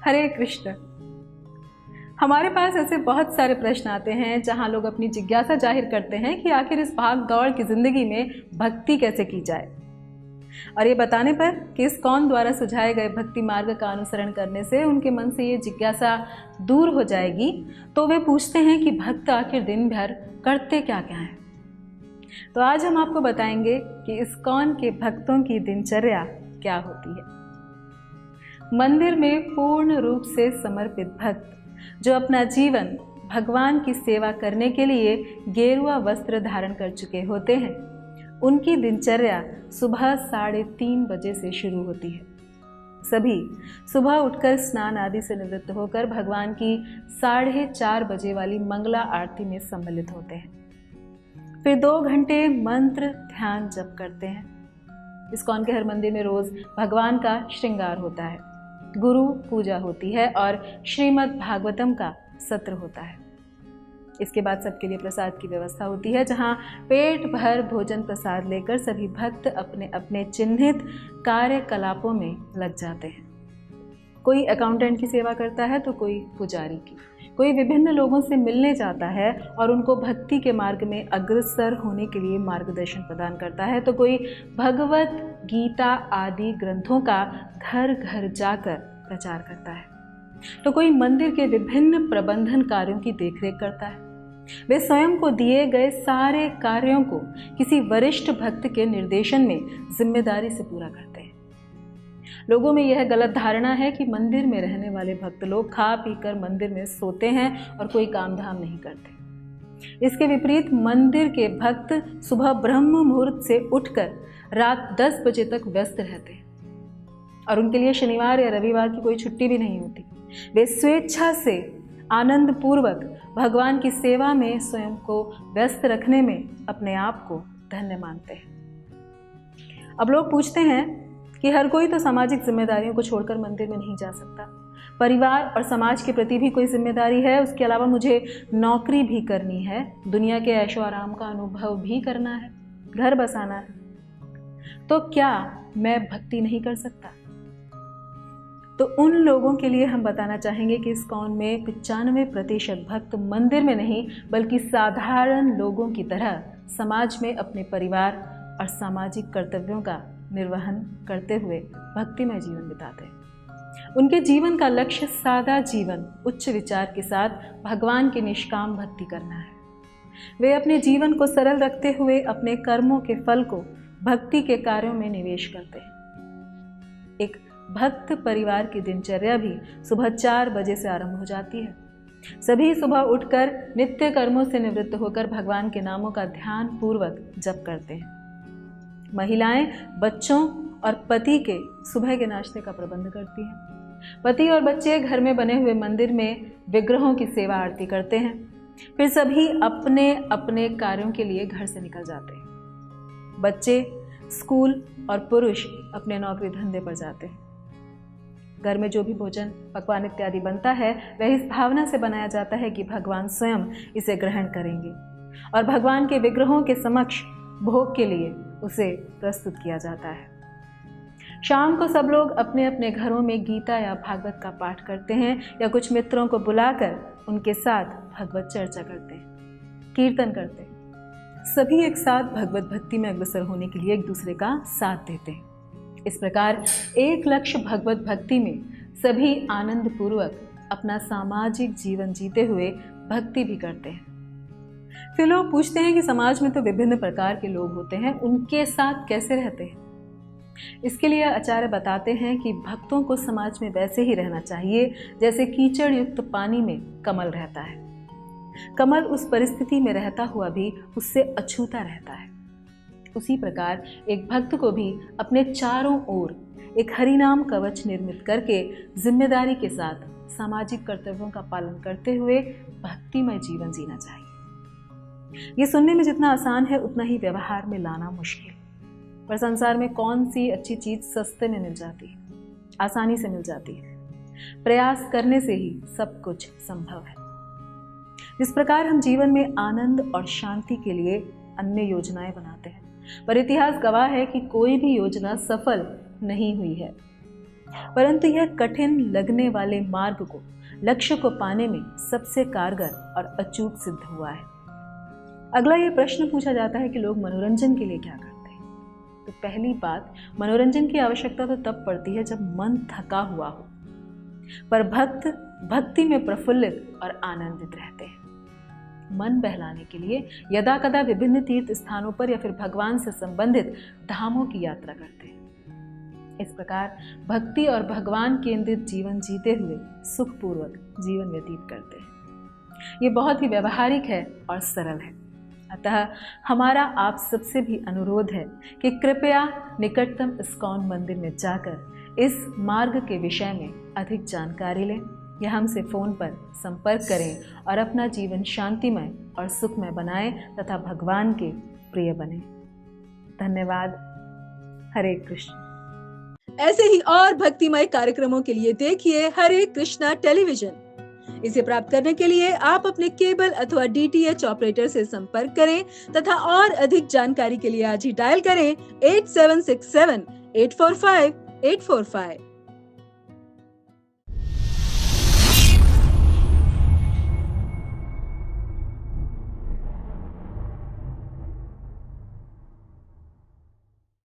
हरे कृष्ण। हमारे पास ऐसे बहुत सारे प्रश्न आते हैं जहां लोग अपनी जिज्ञासा जाहिर करते हैं कि आखिर इस भाग दौड़ की जिंदगी में भक्ति कैसे की जाए। और ये बताने पर कि इस्कॉन द्वारा सुझाए गए भक्ति मार्ग का अनुसरण करने से उनके मन से ये जिज्ञासा दूर हो जाएगी, तो वे पूछते हैं कि भक्त आखिर दिन भर करते क्या क्या हैं। तो आज हम आपको बताएंगे कि इस्कॉन के भक्तों की दिनचर्या क्या होती है। मंदिर में पूर्ण रूप से समर्पित भक्त जो अपना जीवन भगवान की सेवा करने के लिए गेरुआ वस्त्र धारण कर चुके होते हैं, उनकी दिनचर्या सुबह 3:30 बजे से शुरू होती है। सभी सुबह उठकर स्नान आदि से निवृत्त होकर भगवान की 4:30 बजे वाली मंगला आरती में सम्मिलित होते हैं। फिर 2 घंटे मंत्र ध्यान जप करते हैं। इस्कॉन के हर मंदिर में रोज भगवान का श्रृंगार होता है, गुरु पूजा होती है और श्रीमद् भागवतम का सत्र होता है। इसके बाद सबके लिए प्रसाद की व्यवस्था होती है, जहां पेट भर भोजन प्रसाद लेकर सभी भक्त अपने अपने चिन्हित कार्यकलापों में लग जाते हैं। कोई अकाउंटेंट की सेवा करता है तो कोई पुजारी की, कोई विभिन्न लोगों से मिलने जाता है और उनको भक्ति के मार्ग में अग्रसर होने के लिए मार्गदर्शन प्रदान करता है, तो कोई भगवत गीता आदि ग्रंथों का घर घर जाकर प्रचार करता है, तो कोई मंदिर के विभिन्न प्रबंधन कार्यों की देखरेख करता है। वे स्वयं को दिए गए सारे कार्यों को किसी वरिष्ठ भक्त के निर्देशन में जिम्मेदारी से पूरा करते हैं। लोगों में यह गलत धारणा है कि मंदिर में रहने वाले भक्त लोग खा पी कर मंदिर में सोते हैं और कोई काम धाम नहीं करते। इसके विपरीत मंदिर के भक्त सुबह ब्रह्म मुहूर्त से उठकर रात 10 बजे तक व्यस्त रहते हैं और उनके लिए शनिवार या रविवार की कोई छुट्टी भी नहीं होती। वे स्वेच्छा से आनंद पूर्वक भगवान की सेवा में स्वयं को व्यस्त रखने में अपने आप को धन्य मानते हैं। अब लोग पूछते हैं कि हर कोई तो सामाजिक जिम्मेदारियों को छोड़कर मंदिर में नहीं जा सकता। परिवार और समाज के प्रति भी कोई जिम्मेदारी है, उसके अलावा मुझे नौकरी भी करनी है, दुनिया के ऐशो आराम का अनुभव भी करना है, घर बसाना है, तो क्या मैं भक्ति नहीं कर सकता? तो उन लोगों के लिए हम बताना चाहेंगे कि इस्कॉन में 95% भक्त मंदिर में नहीं बल्कि साधारण लोगों की तरह समाज में अपने परिवार और सामाजिक कर्तव्यों का निर्वहन करते हुए भक्तिमय जीवन बिताते हैं। उनके जीवन का लक्ष्य सादा जीवन उच्च विचार के साथ भगवान की निष्काम भक्ति करना है। वे अपने जीवन को सरल रखते हुए अपने कर्मों के फल को भक्ति के कार्यों में निवेश करते हैं। एक भक्त परिवार की दिनचर्या भी सुबह 4 बजे से आरंभ हो जाती है। सभी सुबह उठकर नित्य कर्मों से निवृत्त होकर भगवान के नामों का ध्यान पूर्वक जप करते हैं। महिलाएं बच्चों और पति के सुबह के नाश्ते का प्रबंध करती हैं। पति और बच्चे घर में बने हुए मंदिर में विग्रहों की सेवा आरती करते हैं। फिर सभी अपने अपने कार्यों के लिए घर से निकल जाते हैं। बच्चे स्कूल और पुरुष अपने नौकरी धंधे पर जाते हैं। घर में जो भी भोजन पकवान इत्यादि बनता है वह इस भावना से बनाया जाता है कि भगवान स्वयं इसे ग्रहण करेंगे और भगवान के विग्रहों के समक्ष भोग के लिए उसे प्रस्तुत किया जाता है। शाम को सब लोग अपने अपने घरों में गीता या भागवत का पाठ करते हैं या कुछ मित्रों को बुलाकर उनके साथ भगवत चर्चा करते हैं, कीर्तन करते हैं। सभी एक साथ भगवत भक्ति में अग्रसर होने के लिए एक दूसरे का साथ देते हैं। इस प्रकार एक लक्ष्य भगवत भक्ति में सभी आनंद पूर्वक अपना सामाजिक जीवन जीते हुए भक्ति भी करते हैं। फिर लोग पूछते हैं कि समाज में तो विभिन्न प्रकार के लोग होते हैं, उनके साथ कैसे रहते हैं? इसके लिए आचार्य बताते हैं कि भक्तों को समाज में वैसे ही रहना चाहिए जैसे कीचड़ युक्त पानी में कमल रहता है। कमल उस परिस्थिति में रहता हुआ भी उससे अछूता रहता है। उसी प्रकार एक भक्त को भी अपने चारों ओर एक हरिनाम कवच निर्मित करके जिम्मेदारी के साथ सामाजिक कर्तव्यों का पालन करते हुए भक्तिमय जीवन जीना चाहिए। ये सुनने में जितना आसान है उतना ही व्यवहार में लाना मुश्किल। पर संसार में कौन सी अच्छी चीज सस्ते में मिल जाती है, आसानी से मिल जाती है। प्रयास करने से ही सब कुछ संभव है। जिस प्रकार हम जीवन में आनंद और शांति के लिए अन्य योजनाएं बनाते हैं, पर इतिहास गवाह है कि कोई भी योजना सफल नहीं हुई है। परंतु यह कठिन लगने वाले मार्ग को लक्ष्य को पाने में सबसे कारगर और अचूक सिद्ध हुआ है। अगला ये प्रश्न पूछा जाता है कि लोग मनोरंजन के लिए क्या करते हैं। तो पहली बात, मनोरंजन की आवश्यकता तो तब पड़ती है जब मन थका हुआ हो, पर भक्त भक्ति में प्रफुल्लित और आनंदित रहते हैं। मन बहलाने के लिए यदा कदा विभिन्न तीर्थ स्थानों पर या फिर भगवान से संबंधित धामों की यात्रा करते हैं। इस प्रकार भक्ति और भगवान केंद्रित जीवन जीते हुए सुखपूर्वक जीवन व्यतीत करते हैं। ये बहुत ही व्यवहारिक है और सरल है। अतः हमारा आप सबसे भी अनुरोध है कि कृपया निकटतम इस्कॉन मंदिर में जाकर इस मार्ग के विषय में अधिक जानकारी लें या हमसे फ़ोन पर संपर्क करें और अपना जीवन शांतिमय और सुखमय बनाएं तथा भगवान के प्रिय बने। धन्यवाद। हरे कृष्ण। ऐसे ही और भक्तिमय कार्यक्रमों के लिए देखिए हरे कृष्णा टेलीविजन। इसे प्राप्त करने के लिए आप अपने केबल अथवा DTH ऑपरेटर से संपर्क करें तथा और अधिक जानकारी के लिए आज ही डायल करें 8767 845 845।